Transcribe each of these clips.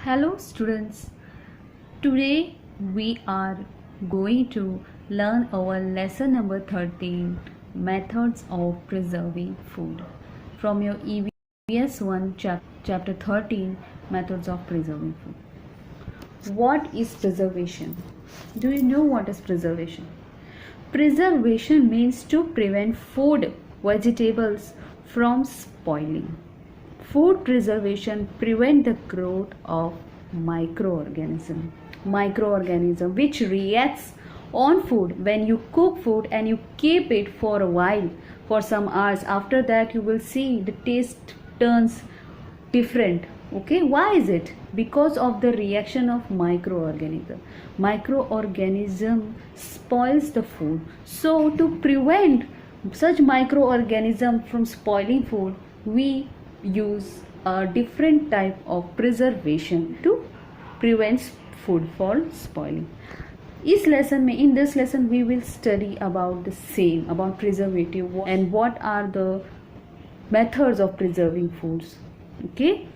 Hello students, today we are going to learn our lesson number 13, methods of preserving food, from your EVS 1 chapter 13, methods of preserving food. What is preservation? Do you know what is preservation? Preservation means to prevent food, vegetables from spoiling. Food preservation prevent the growth of microorganism which reacts on food when you cook food and you keep it for a while, for some hours. After that you will see the taste turns different. Okay, why is it? Because of the reaction of microorganism spoils the food. So to prevent such microorganism from spoiling food, we use a different type of preservation to prevent food from spoiling. In this lesson we will study about the same, about preservative and what are the methods of preserving foods. Okay,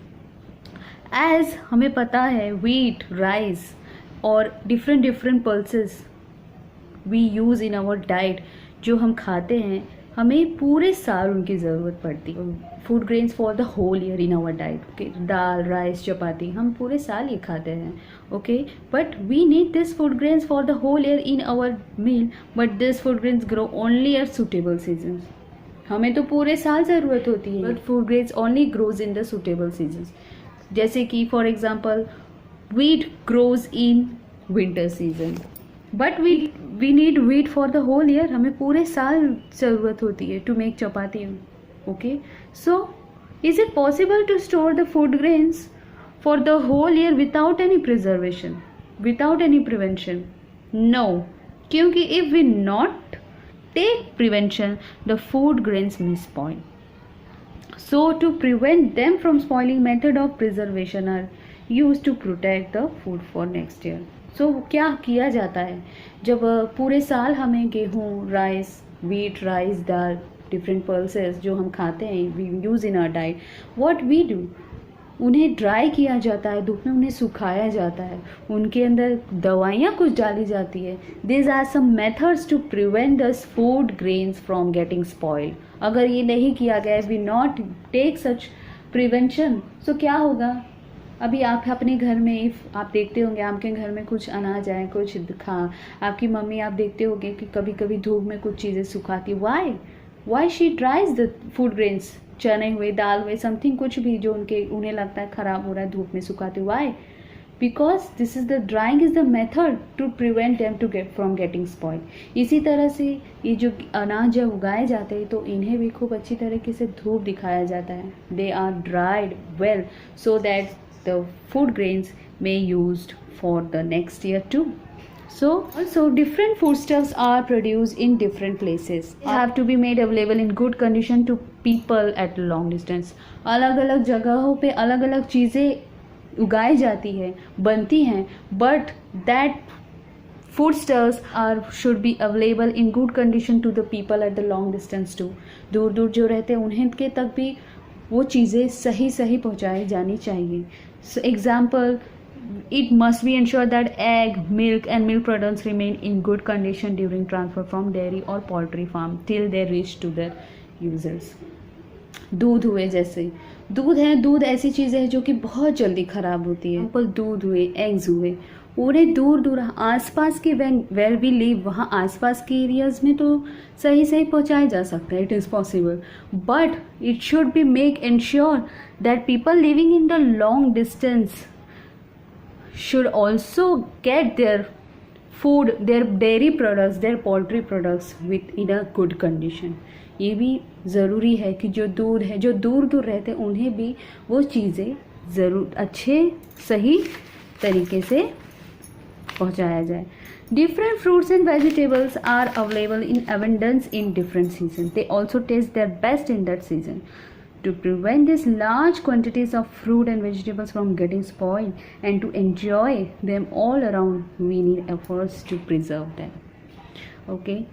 as हमें पता है wheat, rice और different pulses we use in our diet, जो हम खाते हैं हमें पूरे साल उनकी ज़रूरत पड़ती है. Food grains for the whole year in our diet. Okay, dal, rice, chapati हम पूरे साल ये खाते हैं. Okay, but we need this food grains for the whole year in our meal, but this food grains grow only at suitable seasons. हमें तो पूरे साल ज़रूरत होती है, but food grains only grows in the suitable seasons. जैसे कि for example wheat grows in winter season, but we need wheat for the whole year. हमें पूरे साल ज़रूरत होती है to make chapati. Okay, so is it possible to store the food grains for the whole year without any preservation, without any prevention? No, क्योंकि if we not take prevention the food grains may spoil. So to prevent them from spoiling, method of preservation are used to protect the food for next year. So क्या किया जाता है जब पूरे साल हमें गेहूँ, राइस, वीट, राइस, दाल, डिफरेंट पल्सेस जो हम खाते हैं, we use in our diet. What we do, उन्हें ड्राई किया जाता है, धूप में उन्हें सुखाया जाता है, उनके अंदर दवाइयाँ कुछ डाली जाती है. This are some methods to prevent the food grains from getting spoiled. अगर ये नहीं किया गया, we not take such prevention, so क्या होगा? अभी आप अपने घर में, इफ़ आप देखते होंगे आपके घर में कुछ अनाज आए, कुछ आपकी मम्मी आप देखते होंगे कि कभी कभी धूप में कुछ चीज़ें सुखाती. Why she dries the food grains, चने हुए, दाल हुए, समथिंग कुछ भी जो उन्हें लगता है ख़राब हो रहा है, धूप में सुखाती. Why? Because this is the drying is the method to prevent them to get from getting spoil. इसी तरह से ये जो अनाज जब उगाए जाते हैं तो इन्हें भी खूब अच्छी तरीके से धूप दिखाया जाता है. They are dried well so that the food grains may used for the next year too. So also different foodstuffs are produced in different places. They have to be made available in good condition to people at long distance. अलग अलग जगहों पे अलग अलग चीज़ें उगाई जाती है, बनती हैं, but that foodstuffs should be available in good condition to the people at the long distance too. दूर दूर जो रहते हैं उन्हें के तक भी वो चीज़ें सही पहुँचाई जानी चाहिए. So example, it must be ensured that egg, milk and milk products remain in good condition during transfer from dairy or poultry farm till they reach to their users. दूध हुए, जैसे दूध ऐसी चीज़ें हैं जो कि बहुत जल्दी ख़राब होती है. दूध हुए, एग्स हुए, उन्हें दूर आसपास के वेर वी लिव, वहाँ आसपास के एरियाज़ में तो सही पहुँचाया जा सकता है. It is possible, but it should be make ensure that people living in the long distance should also get their food, their dairy products, their poultry products with in a good condition. ये भी ज़रूरी है कि जो दूर दूर रहते हैं उन्हें भी वो चीज़ें ज़रूर अच्छे सही तरीके से पहुँचाया जाए. Different fruits and vegetables are available in abundance in different seasons. They also taste their best in that season. To prevent these large quantities of fruit and vegetables from getting spoiled and to enjoy them all around, we need efforts to preserve them. Okay.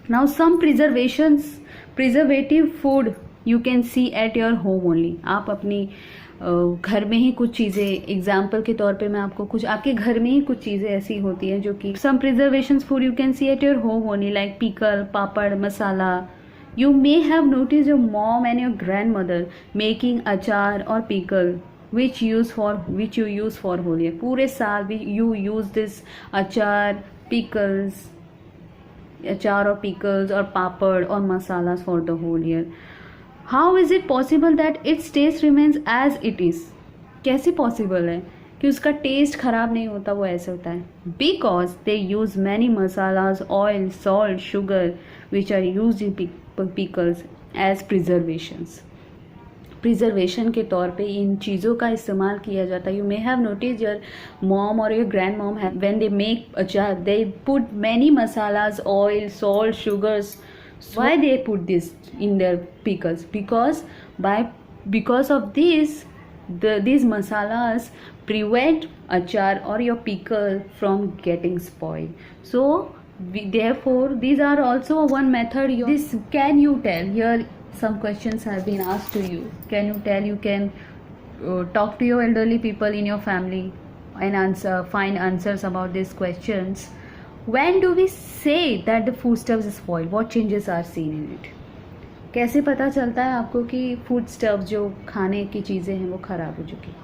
Now some preservative food you can see at your home only. आप अपनी घर में ही कुछ चीज़ें, example के तौर पे मैं आपको कुछ, आपके घर में ही कुछ चीज़ें ऐसी होती हैं जो कि some preservation food you can see at your home only, like pickle, papad, masala. You may have noticed your mom and your grandmother making achar or pickle which you use for whole year. पूरे साल you use this achar, pickles, achar or pickles or papad or masalas for the whole year. How is it possible that its taste remains as it is? कैसे possible है कि उसका test खराब नहीं होता, वो ऐसे होता है? Because they use many masalas, oil, salt, sugar which are use in pickles as preservations. Preservation के तौर पे इन चीज़ों का इस्तेमाल किया जाता है. You may have notice your mom और your grand mom when they make achar they put many masalas, oil, salt, sugars. Why they put this in their pickles? Because of this, these masalas prevent achar or your pickle from getting spoiled. So therefore these are also one method. Can you tell, here some questions have been asked to you. Can you tell, you can talk to your elderly people in your family and find answers about these questions. When do we say that the foodstuffs is spoiled? What changes are seen in it? कैसे पता चलता है आपको कि food stuff, जो खाने की चीज़ें हैं, वो ख़राब हो चुकी?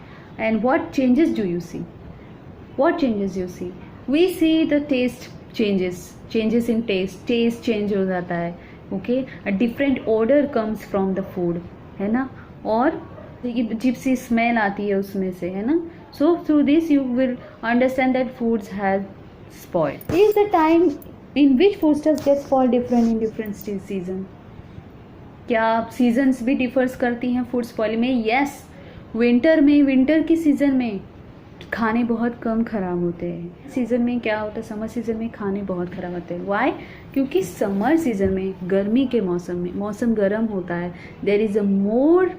And what changes do you see? What changes you see? We see the taste changes in taste change हो जाता है. Okay, a different order comes from the food, है ना, और अजीब सी स्मेल आती है उसमें से, है ना. So through this you will understand that foods have spoiled. Is the time in which foodstuffs get spoiled different in different season? क्या सीजन्स भी डिफर्स करती हैं फूड स्पॉइल में? यस. विंटर की सीज़न में खाने बहुत कम ख़राब होते हैं. सीज़न में क्या होता है, समर सीज़न में खाने बहुत ख़राब होते हैं. वाई? क्योंकि समर सीज़न में, गर्मी के मौसम में, मौसम गर्म होता है. There is a more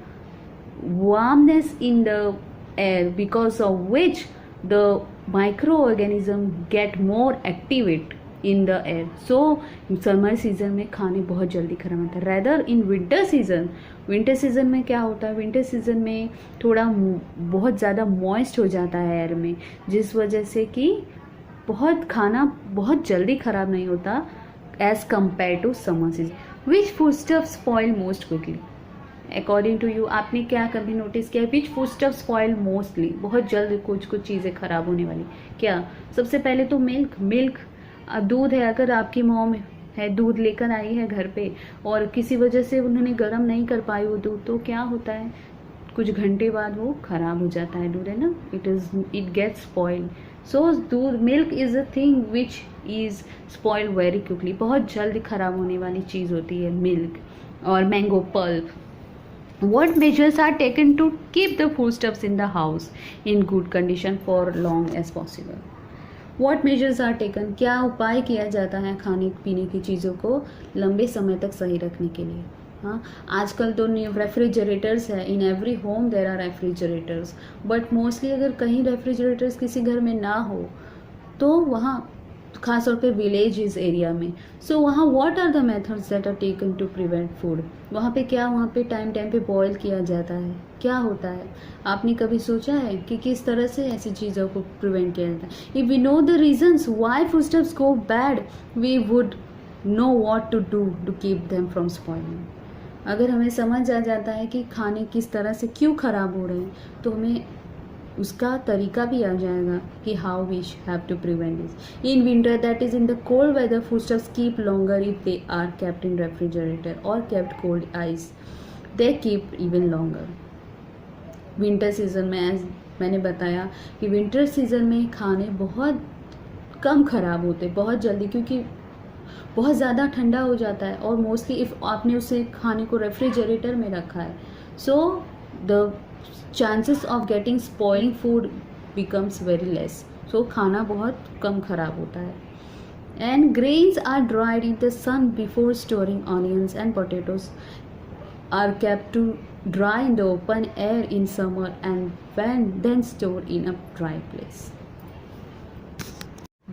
warmness in the air because of which the microorganism get more activate in the air. So summer season में खाने बहुत जल्दी खराब होता है. rather in winter season में क्या होता है, winter season में थोड़ा बहुत ज़्यादा moist हो जाता है एयर में, जिस वजह से कि खाना बहुत जल्दी खराब नहीं होता as compared to summer season. Which foodstuff spoil most quickly? According to you, आपने क्या कभी नोटिस किया विच फूडस्टफ स्पॉइल मोस्टली, बहुत जल्द कुछ चीज़ें ख़राब होने वाली? क्या? सबसे पहले तो मिल्क, दूध है. अगर आपकी मॉम है, दूध लेकर आई है घर पे और किसी वजह से उन्होंने गर्म नहीं कर पाई वो दूध, तो क्या होता है, कुछ घंटे बाद वो ख़राब हो जाता है दूध, है ना. It gets spoiled. सो दूध, milk is a thing which is spoiled very quickly. बहुत जल्द ख़राब होने वाली चीज़ होती है मिल्क. और mango pulp. What measures are taken to keep the foodstuffs in the house in good condition for long as possible? What measures are taken? क्या उपाय किया जाता है खाने पीने की चीज़ों को लंबे समय तक सही रखने के लिए? हाँ, आजकल तो रेफ्रिजरेटर्स है. In every home there are refrigerators, but mostly अगर कहीं रेफ्रिजरेटर्स किसी घर में ना हो तो वहाँ, खास तौर पे विलेजेस एरिया में, सो वहाँ what are the methods that are taken to prevent food? वहाँ पे टाइम पे बॉयल किया जाता है. क्या होता है, आपने कभी सोचा है कि किस तरह से ऐसी चीज़ों को प्रिवेंट किया जाता है? If we know the reasons why foodstuffs go bad, we would know what to do to keep them from spoiling. अगर हमें समझ आ जाता है कि खाने किस तरह से क्यों ख़राब हो रहे हैं, तो हमें उसका तरीका भी आ जाएगा कि how we have to prevent this. In winter, that is in the cold weather, foodstuffs keep longer if they are kept in refrigerator और kept cold ice, they keep even longer. Winter season में, as मैंने बताया कि winter season में खाने बहुत कम ख़राब होते, बहुत जल्दी, क्योंकि बहुत ज़्यादा ठंडा हो जाता है. और मोस्टली इफ़ आपने उसे खाने को रेफ्रिजरेटर में रखा है, so the chances of getting spoiling food becomes very less. So खाना बहुत कम खराब होता है. And grains are dried in the sun before storing. Onions and potatoes are kept to dry in the open air in summer and then stored in a dry place.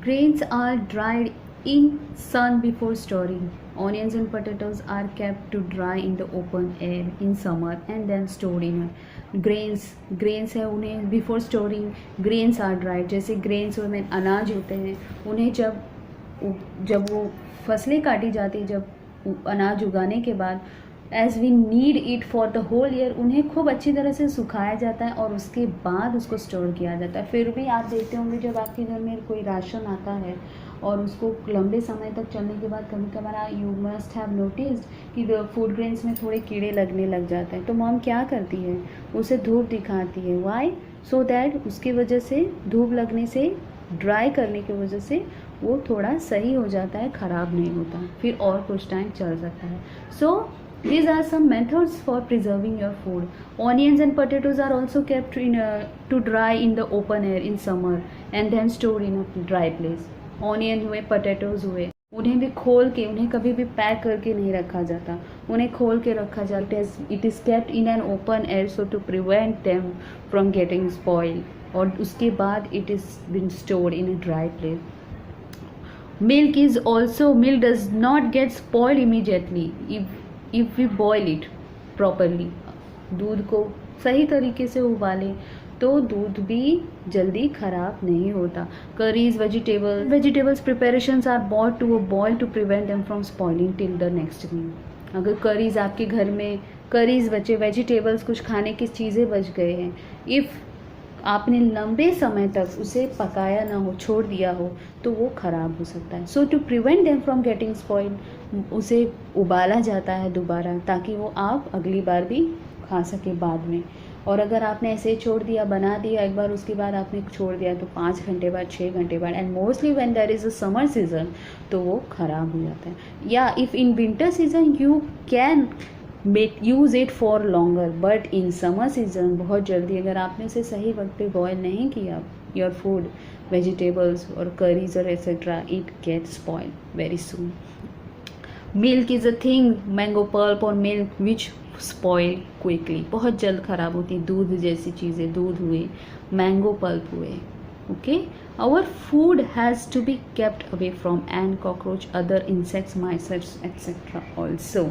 Grains are dried In sun before storing, onions and potatoes are kept to dry in the open air in summer and then stored in a grains है उन्हें before storing grains are dried. जैसे grains में अनाज होते हैं उन्हें जब वो फसलें काटी जाती, जब अनाज उगाने के बाद as we need it for the whole year, उन्हें खूब अच्छी तरह से सुखाया जाता है और उसके बाद उसको स्टोर किया जाता है. फिर भी आप देखते होंगे जब आपके घर में कोई राशन आता है और उसको लंबे समय तक चलने के बाद कभी कभार यू मस्ट हैव नोटिस्ड कि फूड ग्रेन्स में थोड़े कीड़े लगने लग जाते हैं. तो मॉम क्या करती है, उसे धूप दिखाती है. वाई? सो दैट उसकी वजह से धूप लगने से, ड्राई करने की वजह से वो थोड़ा सही हो जाता है, ख़राब नहीं होता, फिर और कुछ टाइम चल सकता है. सो these are some methods for preserving your food. Onions and potatoes are also kept to dry in the open air in summer and then stored in a dry place. Onion हुए, potatoes हुए, उन्हें भी खोल के, उन्हें कभी भी pack करके नहीं रखा जाता, उन्हें खोल के रखा जाता है. It is kept in an open air so to prevent them from getting spoiled. और उसके बाद it is been stored in a dry place. Milk does not get spoiled immediately if we boil it properly. दूध को सही तरीके से उबालें तो दूध भी जल्दी ख़राब नहीं होता. Curries, vegetables preparations are bought to a boil to prevent them from spoiling till the next meal. अगर करीज आपके घर में करीज बचे, वेजिटेबल्स कुछ खाने की चीज़ें बच गए हैं, इफ़ आपने लंबे समय तक उसे पकाया ना हो, छोड़ दिया हो, तो वो ख़राब हो सकता है. So to prevent them from getting spoiled, उसे उबाला जाता है दोबारा ताकि वो आप अगली बार भी खा सके बाद में. और अगर आपने ऐसे छोड़ दिया, बना दिया एक बार, उसके बाद आपने छोड़ दिया तो 5 घंटे बाद, 6 घंटे बाद, and mostly when there is a summer season, तो वो ख़राब हो जाता है. या if in winter season you can use it for longer, but in summer season बहुत जल्दी अगर आपने उसे सही वक्त पे बॉयल नहीं किया, योर फूड, वेजिटेबल्स और करीज और etcetera, it get spoil very soon. Milk is a thing, mango pulp और मिल्क विच स्पॉइल क्विकली, बहुत जल्द ख़राब होती है. दूध जैसी चीज़ें, दूध हुए, मैंगो पल्प हुए. Okay, our food has to be kept away from and cockroach, other insects, mice etcetera also.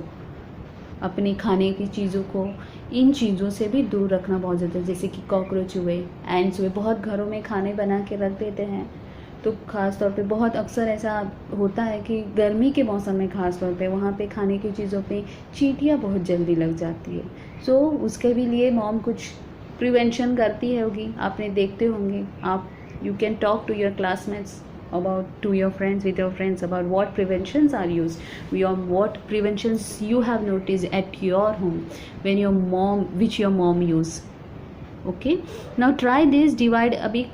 अपने खाने की चीज़ों को, इन चीज़ों से भी दूर रखना बहुत ज़्यादा, जैसे कि कॉकरोच हुए, एंड्स हुए. बहुत घरों में खाने बना के रख देते हैं, तो ख़ास तौर पे बहुत अक्सर ऐसा होता है कि गर्मी के मौसम में ख़ास तौर पे वहाँ पे खाने की चीज़ों पे चींटियाँ बहुत जल्दी लग जाती है. सो उसके भी लिए मॉम कुछ प्रिवेंशन करती है होगी, आपने देखते होंगे. आप you can talk to your classmates about to your friends, with your friends, about what preventions are used, what preventions you have noticed at your home when which your mom use. Okay, now try this. Divide, अभी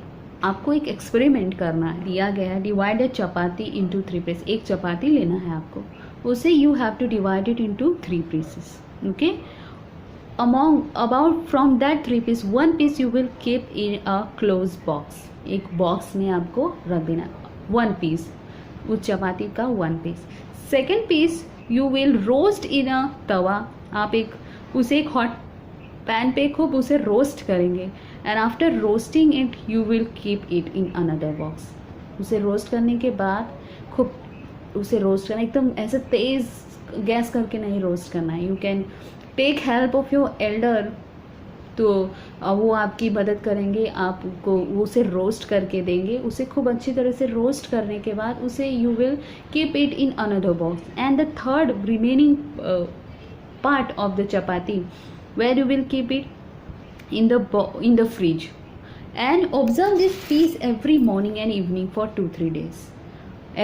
आपको एक experiment करना है, दिया गया है, divide a chapati into 3 piece. एक चपाती लेना है आपको, उसे you have to divide it into 3 pieces. Okay, about from that 3 piece, 1 piece you will keep in a closed box. एक बॉक्स में आपको रख देना 1 पीस, उस चपाती का 1 piece. Second piece you will roast in a tawa. आप उसे एक हॉट पैन पे खूब उसे रोस्ट करेंगे, and after roasting it you will keep it in another box. उसे रोस्ट करने के बाद खूब उसे रोस्ट करना, एकदम ऐसे तेज़ गैस करके नहीं रोस्ट करना है. You can take help of your elder, तो वो आपकी मदद करेंगे, आपको उसे रोस्ट करके देंगे. उसे खूब अच्छी तरह से रोस्ट करने के बाद उसे you will keep it in another box. And the third remaining part of the chapati, where you will keep it in the fridge, and observe this piece every morning and evening for 2-3 days.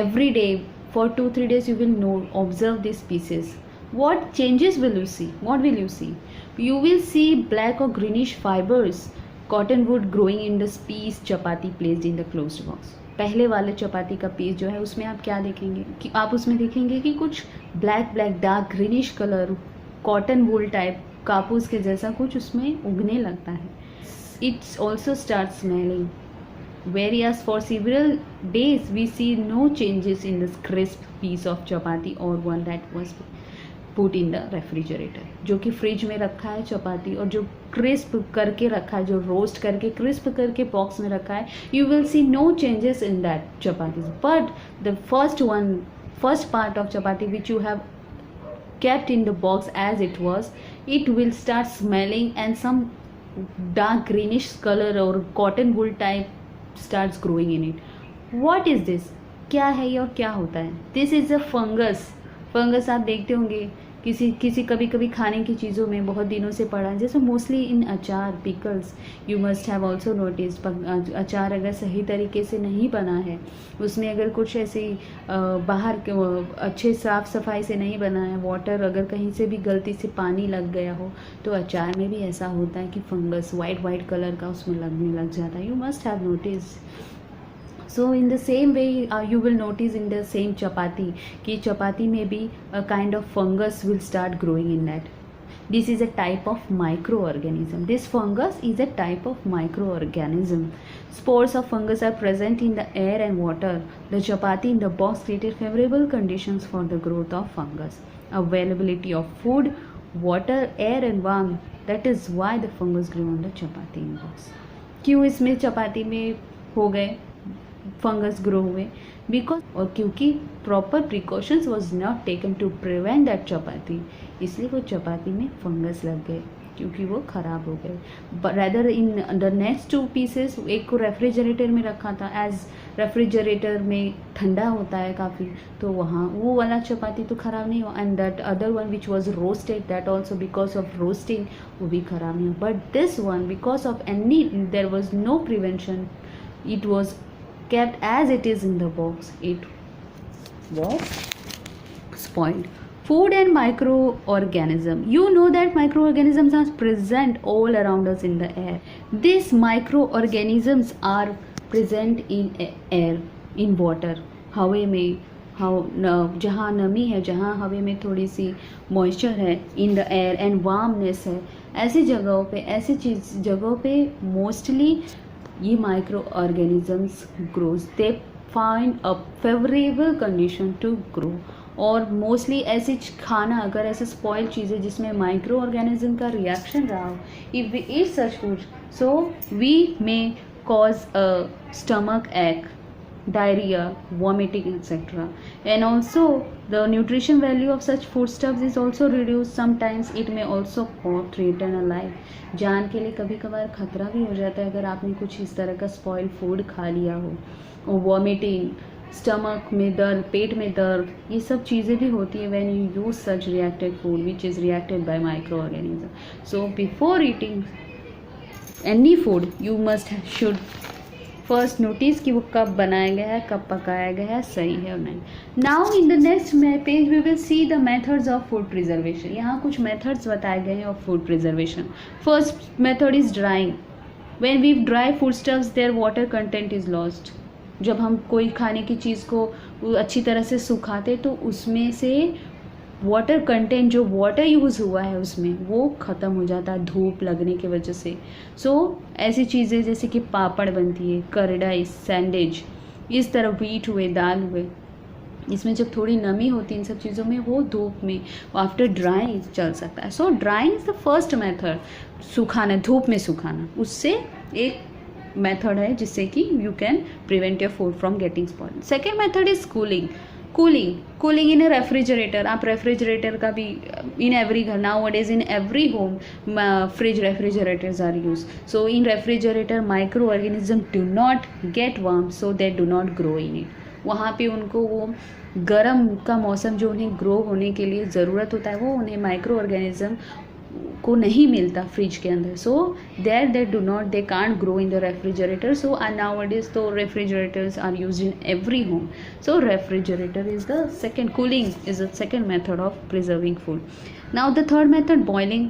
Every day for 2-3 days you will observe these pieces. What changes will you see? What will you see? You will see black or greenish fibers, cotton wood growing in this piece chapati placed in the closed box. पहले वाले चपाती का piece जो है उसमें आप क्या देखेंगे कि आप उसमें देखेंगे कि कुछ black dark greenish colour, cotton wool type, कापूस के जैसा कुछ उसमें उगने लगता है. It's also start smelling. Whereas for several days we see no changes in this crisp piece of chapati or one that was. Put in the refrigerator, जो कि फ्रिज में रखा है चपाती और जो क्रिस्प करके रखा है, जो रोस्ट करके क्रिस्प करके बॉक्स में रखा है, you will see no changes in that chapati. But the first part of chapati which you have kept in the box as it was, it will start smelling and some dark greenish color or cotton wool type starts growing in it. What is this? क्या है ये और क्या होता है? This is a fungus आप देखते होंगे किसी कभी कभी खाने की चीज़ों में बहुत दिनों से पड़ा है, जैसे मोस्टली इन अचार pickles. You must have also notice, अचार अगर सही तरीके से नहीं बना है, उसमें अगर कुछ ऐसे बाहर अच्छे साफ़ सफाई से नहीं बना है, वाटर अगर कहीं से भी गलती से पानी लग गया हो, तो अचार में भी ऐसा होता है कि फंगस वाइट कलर का उसमें लगने लग जाता है. You must have notice. So in the same way you will notice in the same chapati कि चपाती में भी a kind of fungus will start growing in that. This is a type of microorganism. This fungus is a type of microorganism. Spores of fungus are present in the air and water. The chapati in the box created favorable conditions for the growth of fungus. Availability of food, water, air and warmth. That is why the fungus grew on the chapati in box. क्यों इसमें चपाती में हो गए fungus grow हुए? Because और क्योंकि proper precautions was not taken to prevent that chapati, इसलिए वो चपाती में फंगस लग गए क्योंकि वो ख़राब हो गए. Rather in the next 2 pieces, एक को रेफ्रिजरेटर में रखा था, एज रेफ्रिजरेटर में ठंडा होता है काफ़ी, तो वहाँ वो वाला चपाती तो ख़राब नहीं हुआ. And that other one which was roasted, that also because of roasting वो भी ख़राब नहीं हुआ. But this one because of any there was no prevention, it was kept as it is in the box, it was spoiled. Food and microorganism. You know that microorganisms are present all around us in the air. These microorganisms are present in air, in water, हवे में, जहाँ नमी है, जहाँ हवे में थोड़ी सी मॉइस्चर है, in the air and warmness है, ऐसी जगहों पे, ऐसी जगहों पे मोस्टली ये microorganisms grows. They find a favourable condition to grow. और मोस्टली ऐसी खाना, अगर ऐसे स्पॉइल चीज़ें जिसमें माइक्रो ऑर्गेनिज्म का रिएक्शन रहा हो, if we eat such food, so we may cause a stomach ache, diarrhea, vomiting, etc. And also the nutrition value of such foodstuffs is also reduced. Sometimes it may also threaten a life. जान के लिए कभी कभार खतरा भी हो जाता है अगर आपने कुछ इस तरह का स्पॉइल फूड खा लिया हो. और वॉमिटिंग, स्टमक में दर्द, पेट में दर्द, ये सब चीज़ें भी होती है when you use such reacted food which is reacted by microorganism. So before eating any food you should first notice कि वो कब बनाया गया है, कब पकाया गया है, सही है और नहीं. Now in the next page we will see the methods of food preservation. यहाँ कुछ मेथड्स बताए गए हैं of food preservation. First method is drying. When we dry food stuffs their water content is lost. जब हम कोई खाने की चीज़ को अच्छी तरह से सुखाते तो उसमें से वाटर कंटेंट, जो वाटर यूज़ हुआ है उसमें, वो ख़त्म हो जाता है धूप लगने की वजह से. सो ऐसी चीज़ें जैसे कि पापड़ बनती है, करडाई, सैंडविच, इस तरह व्हीट हुए, दाल हुए, इसमें जब थोड़ी नमी होती है इन सब चीज़ों में, वो धूप में आफ्टर ड्राइंग चल सकता है. सो drawing is the first method. सुखाना, धूप में सुखाना, उससे एक मेथड है जिससे कि you can prevent your food from getting spoiled. Second method is cooling in a refrigerator. आप रेफ्रिजरेटर का भी इन एवरी घर, nowadays in every home fridge refrigerators are use. So in refrigerator microorganism do not get warm, so they do not grow in it. वहाँ पे उनको वो गर्म का मौसम जो उन्हें ग्रो होने के लिए ज़रूरत होता है, वो उन्हें माइक्रो ऑर्गेनिज्म को नहीं मिलता फ्रिज के अंदर. So there they do not, they can't grow in the refrigerator. So nowadays तो refrigerators are used in every home. So refrigerator is the second, cooling is the second method of preserving food. Now the third method, boiling.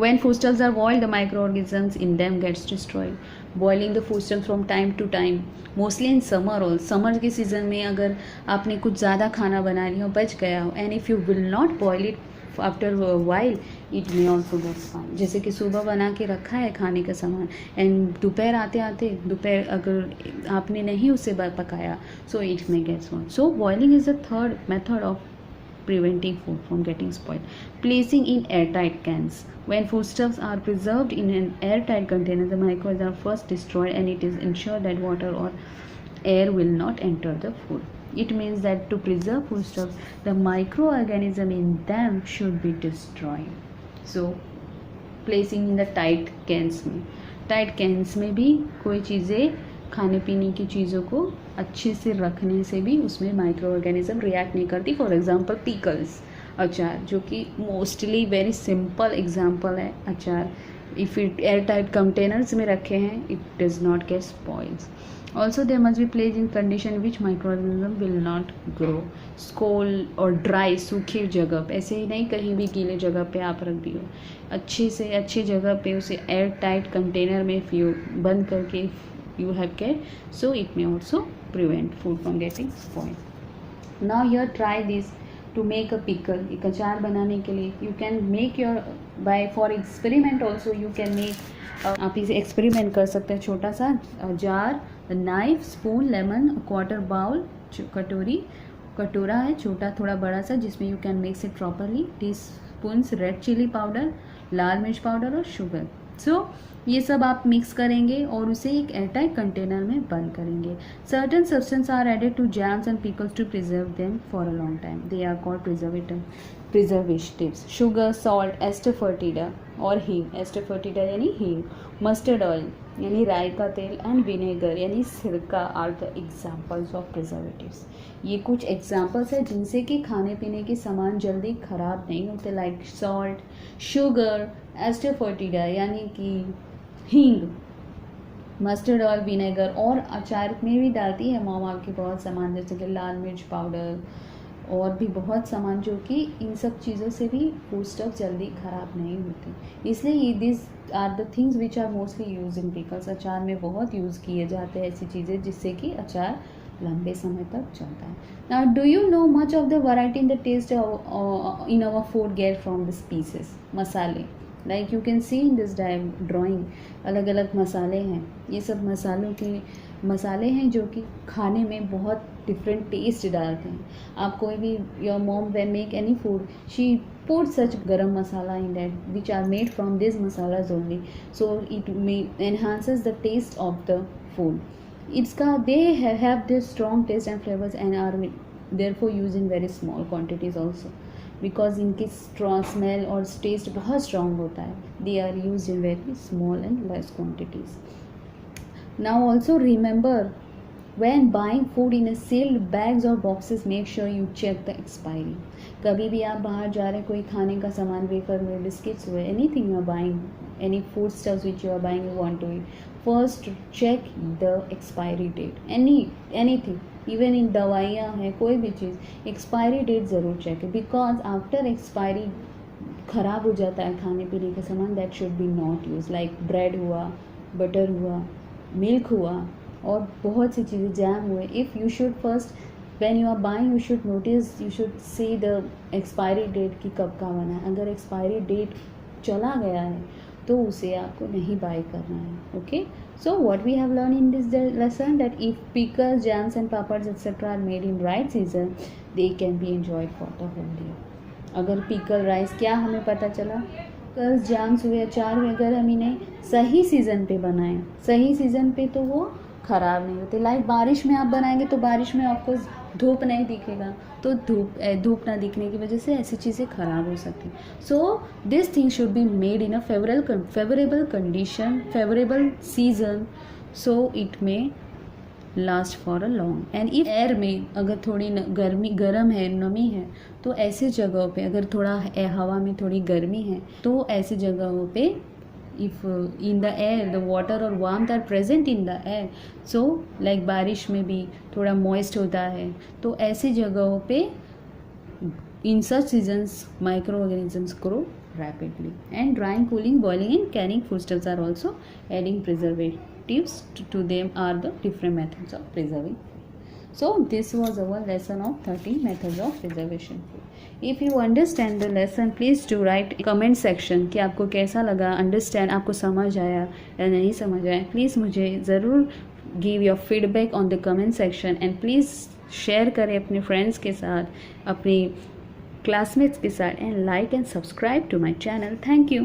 When foodstuffs are boiled, the microorganisms in them gets destroyed. Boiling the foodstuffs from time to time, mostly in summer also. Summer के season में अगर आपने कुछ ज़्यादा खाना बना लिया हो, बच गया हो, and if you will not boil it after while, it may also get spoiled. जैसे कि सुबह बना के रखा है खाने का सामान, एंड दोपहर आते दोपहर अगर आपने नहीं उसे पकाया, सो it may gate spoiled. So boiling is the third method of preventing food from getting spoiled. Placing in airtight cans. When foodstuffs are preserved in an airtight container, the microbes are first destroyed and it is ensured that water or air will not enter the food. It means that to preserve foodstuffs, the microorganism in them should be destroyed. So placing in the tight cans में, tight cans में भी कोई चीज़ें खाने पीने की चीज़ों को अच्छे से रखने से भी उसमें माइक्रो ऑर्गेनिज्म रिएक्ट नहीं करती. फॉर एग्जांपल पिकल्स, अचार, जो कि मोस्टली वेरी सिंपल एग्जांपल है. अचार if it air tight containers में रखे हैं it does not gate spoils. Also they must be placed in condition which microorganism will not grow. स्कोल और ड्राई सूखी जगह पे, ऐसे ही नहीं कहीं भी गीले जगह पे आप रख दियो, अच्छे से अच्छी जगह पे उसे एयर टाइट कंटेनर में बंद करके you have care, so it may also prevent food from getting spoil. Now here try this to make a pickle. एक अचार बनाने के लिए you can make your buy for experiment also you can make. आप इसे experiment कर सकते हैं. छोटा सा jar, knife, spoon, lemon, quarter bowl, कटोरा है छोटा थोड़ा बड़ा सा जिसमें you can mix it properly. Teaspoons red chilli powder, लाल मिर्च पाउडर और शुगर. सो ये सब आप मिक्स करेंगे और उसे एक एयरटाइट कंटेनर में बंद करेंगे. Certain substance are added to jams and pickles to preserve them for a long time. They are called preservatives. Sugar, salt, asafoetida और हींग. एस्टरफर्टिडा यानी हींग, मस्टर्ड ऑयल यानी राई का तेल एंड विनेगर यानी सिरका are the examples of preservatives. ये कुछ एग्जाम्पल्स हैं जिनसे कि खाने पीने के सामान जल्दी ख़राब नहीं होते. लाइक सॉल्ट, शुगर, एस्टरफर्टिडा यानी कि हींग, मस्टर्ड ऑयल, विनेगर और अचार में भी डालती है मॉम आपकी बहुत सामान जैसे कि लाल मिर्च पाउडर और भी बहुत सामान जो कि इन सब चीज़ों से भी फूड स्टफ जल्दी ख़राब नहीं होती. इसलिए this are the things which are mostly use in pickles. अचार में बहुत यूज़ किए जाते हैं ऐसी चीज़ें जिससे कि अचार लंबे समय तक चलता है. Now do you know much of the variety in the taste in our food get from this pieces. मसाले, like you can see in this drawing अलग अलग मसाले हैं. ये सब मसाले हैं जो कि खाने में बहुत डिफरेंट टेस्ट डालते हैं. आप कोई भी your mom when make any food she put such garam masala in that which are made from these masalas only, so it may enhances the taste of the food. They have this strong taste and flavors and are therefore used in very small quantities also because इनकी strong smell और taste बहुत strong होता है. They are used in very small and less quantities. Now also remember, when buying food in a sealed bags or boxes, make sure you check the expiry. कभी भी आप बाहर जा रहे कोई खाने का सामान, वेफर हुए, बिस्किट्स हुए, anything you are buying, any food stuffs which you are buying, you want to eat, first check the expiry date. Anything, even in दवाइयाँ हैं, कोई भी चीज़ एक्सपायरी डेट ज़रूर चेक है बिकॉज आफ्टर एक्सपायरी ख़राब हो जाता है खाने पीने का सामान. That should be not use. Like bread हुआ, बटर हुआ, मिल्क हुआ और बहुत सी चीज़ें, जैम हुए. If you should first when you are buying you should notice, you should see the expiry date कि कब का बना है. अगर expiry date चला गया है तो उसे आपको नहीं बाय करना है. Okay, so what we have learned in this lesson that if pickles, jams and papads etc are made in right season, they can be enjoyed for the whole year. अगर पिकल राइस क्या हमें पता चला, pickles, jams हुए, अचार हुए, अगर हम इन्हें सही सीज़न पे बनाएं, सही सीज़न पे तो वो ख़राब नहीं होते. लाइक बारिश में आप बनाएंगे तो बारिश में आपको धूप नहीं दिखेगा, तो धूप ना दिखने की वजह से ऐसी चीज़ें ख़राब हो सकती हैं. So this thing should be made in a favourable condition, favourable season, so it may last for a long. And if air में अगर थोड़ी गर्म है, नमी है, तो ऐसी जगहों पे अगर थोड़ा हवा में थोड़ी गर्मी है तो ऐसी जगहों पे if in the air the water or warmth are present in the air, so like बारिश में भी थोड़ा moist होता है, तो ऐसी जगहों पे in such seasons microorganisms grow rapidly. And drying, cooling, boiling and canning foodstuffs are also adding preservatives to them are the different methods of preserving food. So this was our lesson of 13 methods of preservation food. If you understand the lesson, please do write comment section कि आपको कैसा लगा, understand, आपको समझ आया या नहीं समझ आया. प्लीज़ मुझे ज़रूर give your feedback on the comment section and please share करें अपने friends के साथ, अपनी क्लासमेट्स के साथ and like and subscribe to my channel. Thank you.